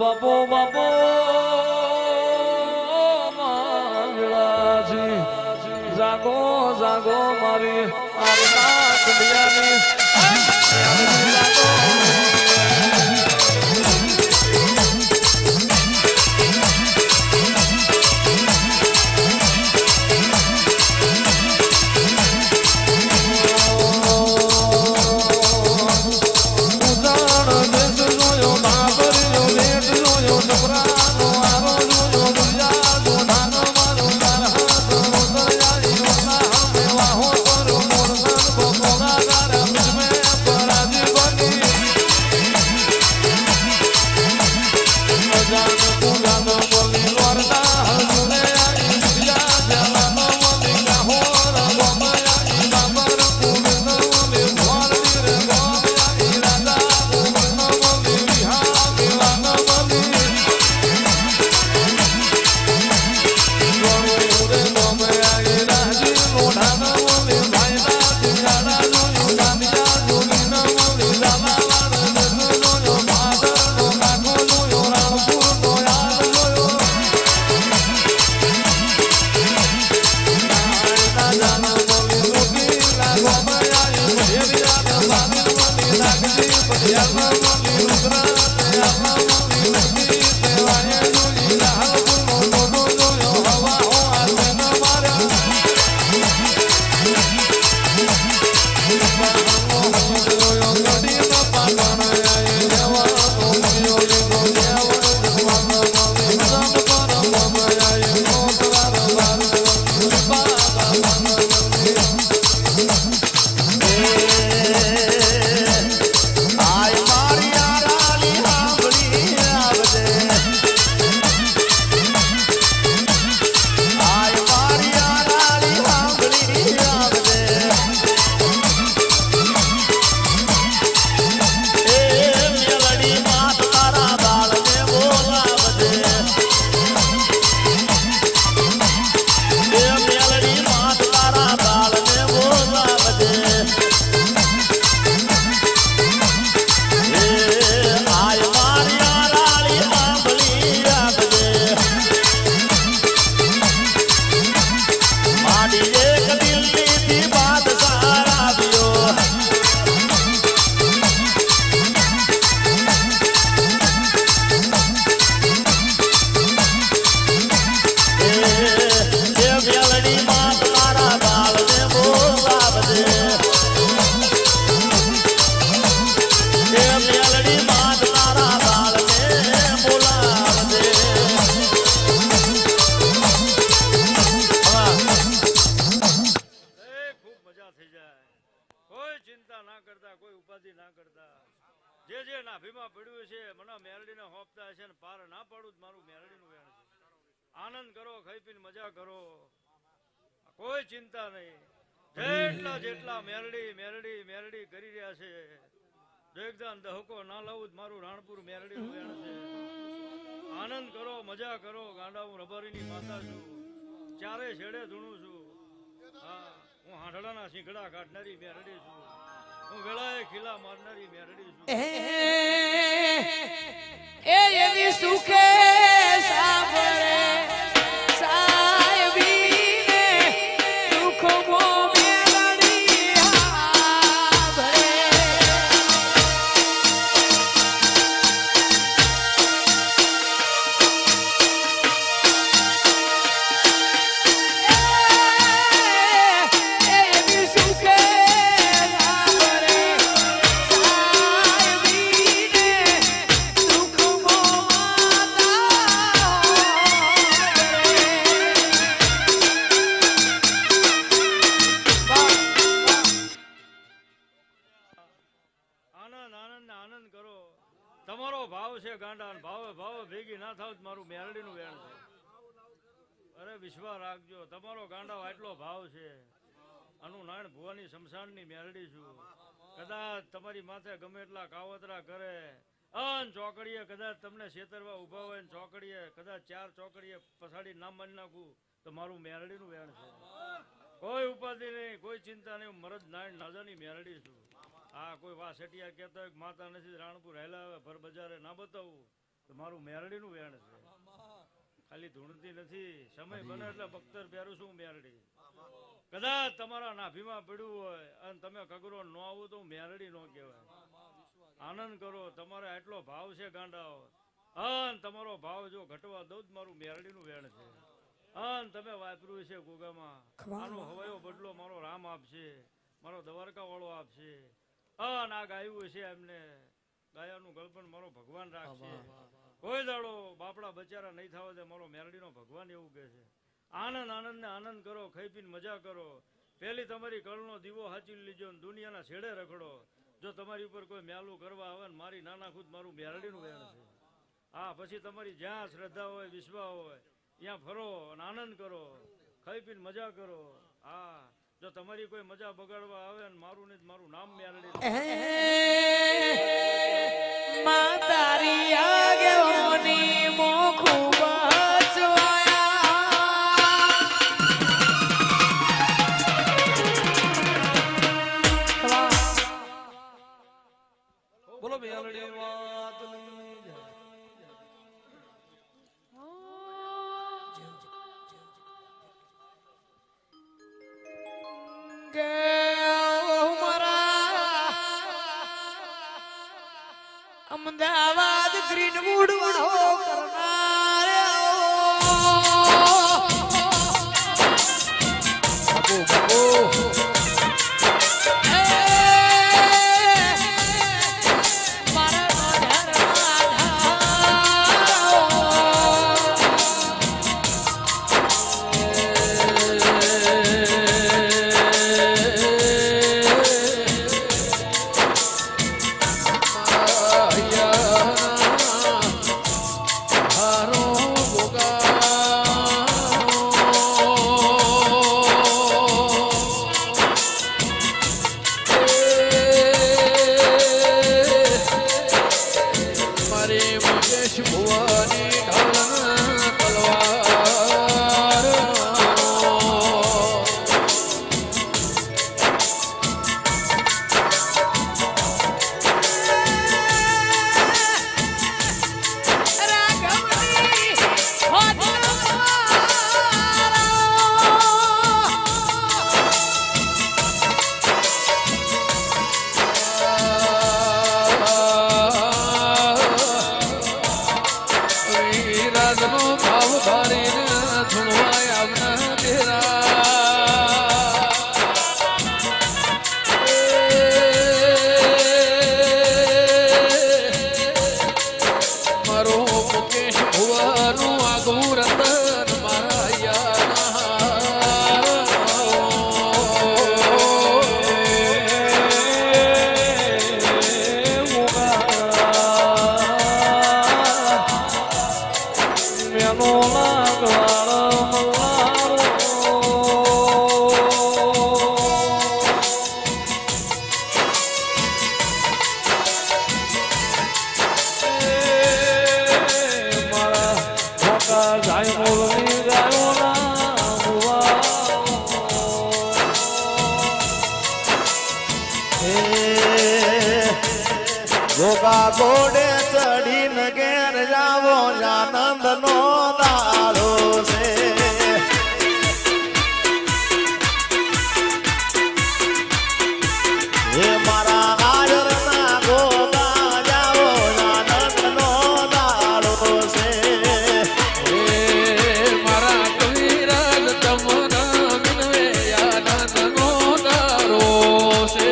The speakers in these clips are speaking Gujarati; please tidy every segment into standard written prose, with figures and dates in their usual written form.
બાપો બાપો માંગલાજી જાગો જાગો મારી આરના કડિયાની જાગો આનંદ કરો, ખાઈ પીને મજા કરો, કોઈ ચિંતા નહીં. જેટલા જેટલા મેરડી મેરડી મેરડી કરી રહ્યા છે, એકદમ દહકો ના લાવું મારું રાણપુર મેરડી નું વેણ છે. આનંદ કરો, મજા કરો. ગાંડા હું રબારીની માતા છું, ચારે છેડે ધૂણું છું. હા, હું હાંડળાના શીંગડા કાઢનારી મેરડી છું. હું વેળાએ ખીલા મારનારી મેરડી છું. એ એવી સુખે સાંભળે સાહેબીને દુઃખો તમારો ભાવ છે ગાંડા, ભાવે ભાવે ભેગી ના થાવ મારું મેરડીનું વેણ છે. અરે વિશ્વાસ રાખજો, તમારો ગાંડા આટલો ભાવ છે. આનું નાણ ભુવાની શમશાનની મેરડી છું. કદાચ તમારી માથે ગમે એટલા કાવતરા કરે અન ચોકડીએ કદાચ તમને છેતરવા ઉભા હોય ને ચોકડીએ કદાચ 4 ચોકડીએ પછાડી નામ માની નાખું તો મારું મેરડીનું વેણ છે. કોઈ ઉપાધિ નહીં, કોઈ ચિંતા નહીં. મરદ નાણ નાજાની મેરડી છું. હા, કોઈ વાસેટિયા કહેતા હોય માતા નથી રાણપુર હેલા આવે ભર બજારે ના બતાવું. તમારું મેરડીનું વેણ છે, ખાલી ધૂણતી નથી. સમય બને એટલે બખ્તર પહેરું છું મેરડી. કદાચ તમારા નાભીમાં પડ્યું હોય અને તમે કગરો ન આવો તો મેરડી નો કહેવાય. આનંદ કરો, તમારે આટલો ભાવ છે ગાંડાઓ, અને તમારો ભાવ જો ઘટવા દઉં જ મારું મેરડીનું વેણ છે. અને તમે વાપર્યું છે ગોગામાં, આનો હવાયો બદલો મારો રામ આપશે, મારો દ્વારકા વાળો આપશે. અને આ ગાયું છે એમને ગાયાનું ગળપણ મારો ભગવાન રાખશે. કોઈ દાડો બાપડા બચારા નહીં થવા દે મારો મેરડીનો ભગવાન એવું કહે છે. આનંદ આનંદ ને આનંદ કરો, ખાઈ પીને મજા કરો. પેલી તમારી કળનો દીવો હાચી લીજો ને દુનિયાના છેડે રખડો. જો તમારી ઉપર કોઈ મેલું કરવા આવે ને મારી નાના ખુદ મારું મેરડીનું વેણ છે. હા, પછી તમારી જ્યાં શ્રદ્ધા હોય વિશ્વાસ હોય ત્યાં ફરો અને આનંદ કરો, ખાઈ પીને મજા કરો. હા, જો તમારી કોઈ મજા બગાડવા આવે ને મારું ને મારું નામ મેરડી. તારી આગેવાની મોખું બોલો મેલડી વાત અમદાવાદ ગ્રીનવુડ વાળો કરનાર ગોગા ઘોડે ચડીને ઘેર જાવો આનંદ નો દાડો છે. હે મારા આયર ના ગોગા જાવો આનંદ નો દાડો છે. મારા કવિરાજ તમના વિનવે આનંદ નો દારો છે.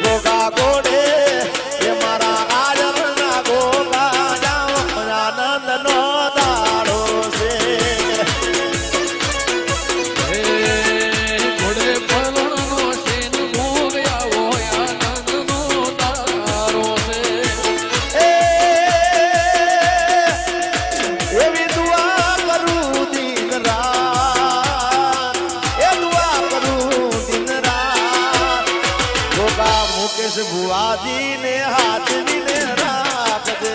ગોગા ઘોડે એ મારા આયર ના ગોગા જાવો આનંદ નો દાડો છે. ઘોડે પલણનો શેન ભોગ આવો આનંદ નો દારો છે. એવી દુઆ કરું દિન રાત, એ દુઆ કરું દિન રાત. ગોગા મુકેશ ભુવાજી ને હાથવીને રાખજે.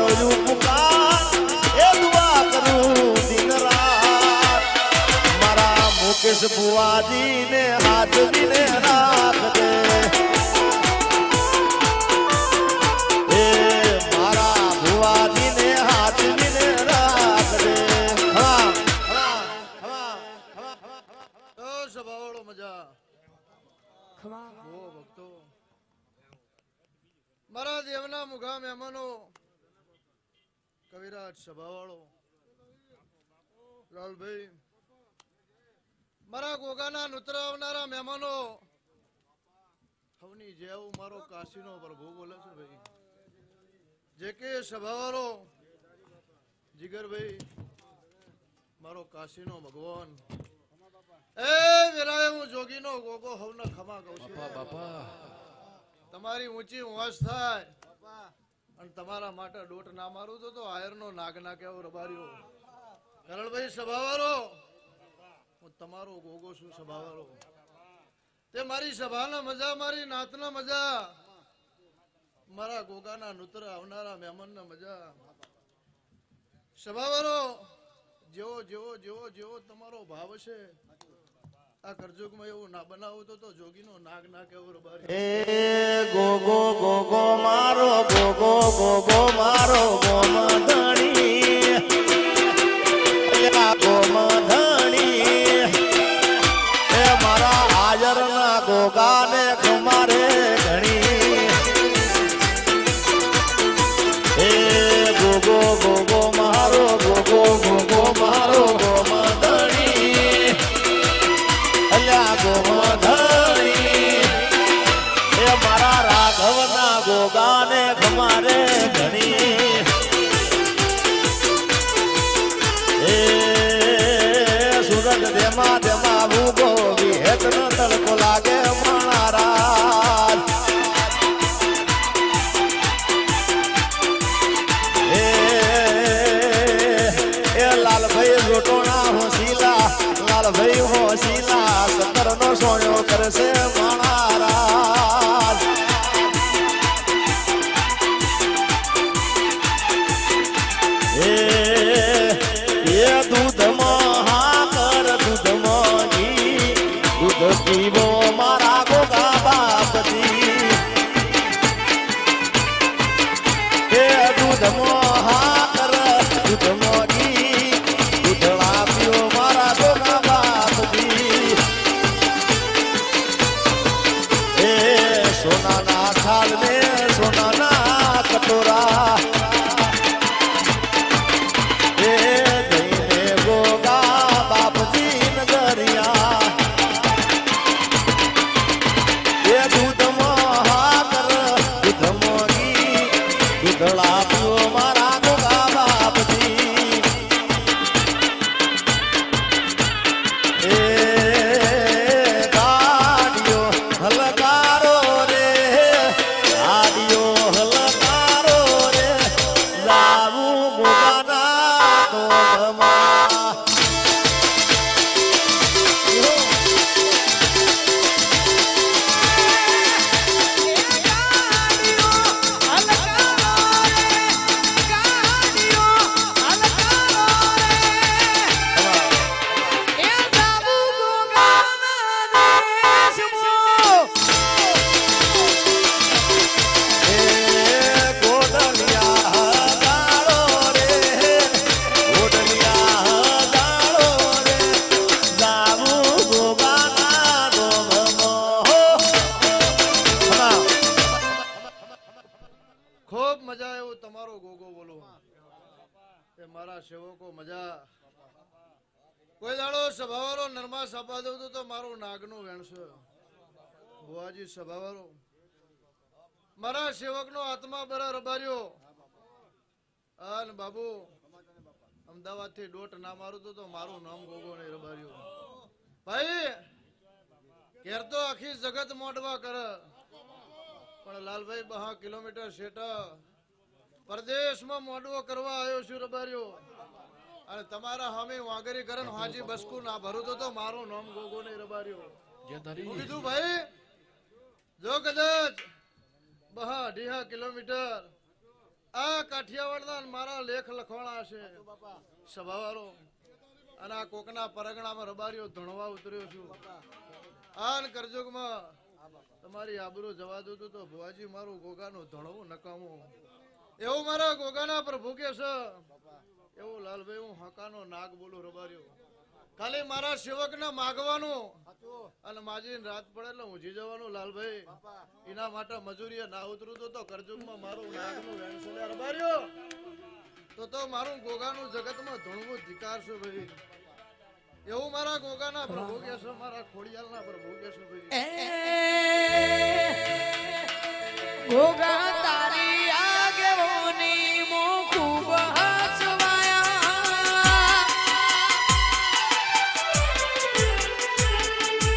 ડોયું પુકાર એ દુઆ કરું દિન રાત મારા મુકેશ બુવાજીને હાજરીને રાખજે એ મારા બુવાજીને હાજરીને રાખજે હા હા હા હા સભાવાળો મજા ખમા ઓ ભક્તો મારા દેવના મુઘા મહેમાનો કવિરાજ સભાવાળો લાલભાઈ મારા ગોગાના નુતરા આવનારા મહેમાનો હવની જેવું મારો કાશીનો પ્રભુ બોલે છે ભાઈ જે કે સભાવાળો જીગરભાઈ મારો કાશીનો ભગવાન એ વેરાય હું જોગીનો ગોગો હવના ખમા કહું છું બાપા તમારી ઊંચી હોશ થાય અને તમારા માટે ડોટ ના મારું તો આયરનો નાગ ના કેવો રબાર્યો કરણભાઈ સભાવાળો હું તમારો ગોગો છું સભાવાળો તે મારી સભાના મજા મારી નાતના મજા મારા ગોગાના નુતર આવનારા મહેમાનના મજા સભાવાળો જેવો જેવો જેવો જેવો તમારો ભાવ છે આ કરજોગમાં એવું ના બનાવું તો જોગીનો નાગ ના કેવો રબારી એ ગોગો ગોગો મારો ગોગો ગોગો મારો ગોમધણી ગોમધણી એ મારા હાજરના ગોગાને ખમારે ઘણી એ ગોગો ગોગો મારો ગોગો ગોગો મારો ગોમધણી અલ્યા ગોમધણી એ મારા રાઘવના ગોગાને ખમારે ઘણી એ સુરત દેમાં દેમાં ભૂગો વિહેતનો તડકો લાગે મારા એ લાલભાઈ લોટોણા હોશીલા લાલભાઈ હોશીલા સતરનો સોયો કરશે મારા એ દૂધમાં હા કર દૂધમાં ઘી દૂધ પીવો મારા ગોગા બાપજી એ દૂધમાં હા કર દૂધમાં ઘી દૂધળા પીવો મારા ગોગા બાપજી એ સોનાના થાળ ને સોનાના કટોરા ખૂબ મજા આવ્યો તમારો ગોગો બોલો એ મારા સેવકો મજા કોઈ દાડો સભાવાળો નરમા સાપા દઉં તો મારું નાગનું વેણશે બુઆજી સભાવાળો મારા સેવકનો આત્મા બરા રબાર્યો અન બાબુ અમદાવાદ થી ડોટ ના મારું તો મારું નામ ગોગો નહીં રબાર્યો ભાઈ ઘેર તો આખી જગત મોડવા કરે પણ લાલભાઈ 2 કિલોમીટર શેટા પરદેશમાં મોડવો કરવા આવ્યો છું રબાર્યો અને તમારા સામે વાગરી કરન હાજી બસકુ ના ભરું તો મારું નામ ગોગો નહીં રબાર્યો હું કીધું ભાઈ જો કદાચ 2.5 કિલોમીટર આ કાઠિયાવાડના ને મારા લેખ લખવાના છે સભાવાળો અને આ કોકના પરગણામાં રબારીઓ ધણવા ઉતર્યો છું આ ને કરજોગમાં તમારી આબરૂ જવા દો તો ભુવાજી મારું ગોગાનું ધણવું નકામું એવું મારા ગોગાના પ્રભુ કે છે એવું લાલભાઈ હું હકાનો નાગ બોલું રબાર્યો ખાલી મારા સેવકને માગવાનું અને માજી રાત પડે એટલે ઊંઘી જવાનું લાલભાઈ એના માટે મજૂરીએ ના ઉતરું તો કરજુગમાં મારું નાગનું વેણસોલ્યા રબાર્યો તો મારું ગોગાનું જગતમાં ધણવું ધિકાર છે ભાઈ એવું મારા ગોગાના પ્રભુ કે છે મારા ખોડિયાલના પ્રભુ કે છે ભાઈ ગોગા તારી આગેવાની મો ખૂબ હસવાયા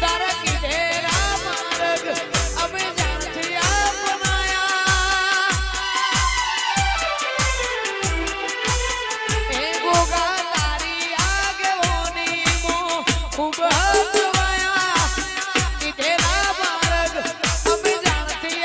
તારા કીધેલા માર્ગ અમે જાણથી અપનાયા એ ગોગા તારી આગેવાની મો ખૂબ હસવાયા કીધેલા માર્ગ અમે જાણથી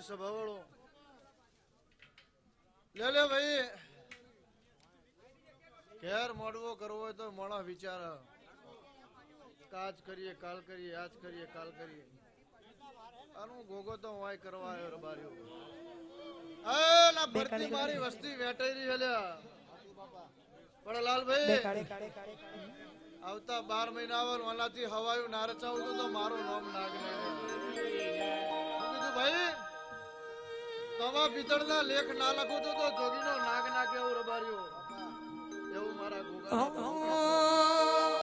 સભાવાળો લે ભાઈ ઘેર મોડવો કરવો હોય તો મોડા વિચાર કાજ કરીએ કાલ કરીએ આજ કરીએ કાલ કરીએ આનું ગોગો તો વાય કરવા આવ્યો રબાર્યો ના ભરતી મારી વસ્તી વેટાઈ હલ્યા પણ લાલભાઈ આવતા 12 મહિના આવવાનું આનાથી હવાયું ના રચાવું તો મારું નામ નાગ ભાઈ તમા પિત્તળના લેખ ના લખું તો જોગીનો નાગ ના કેવું રબાર્યો એવું મારા ગોગા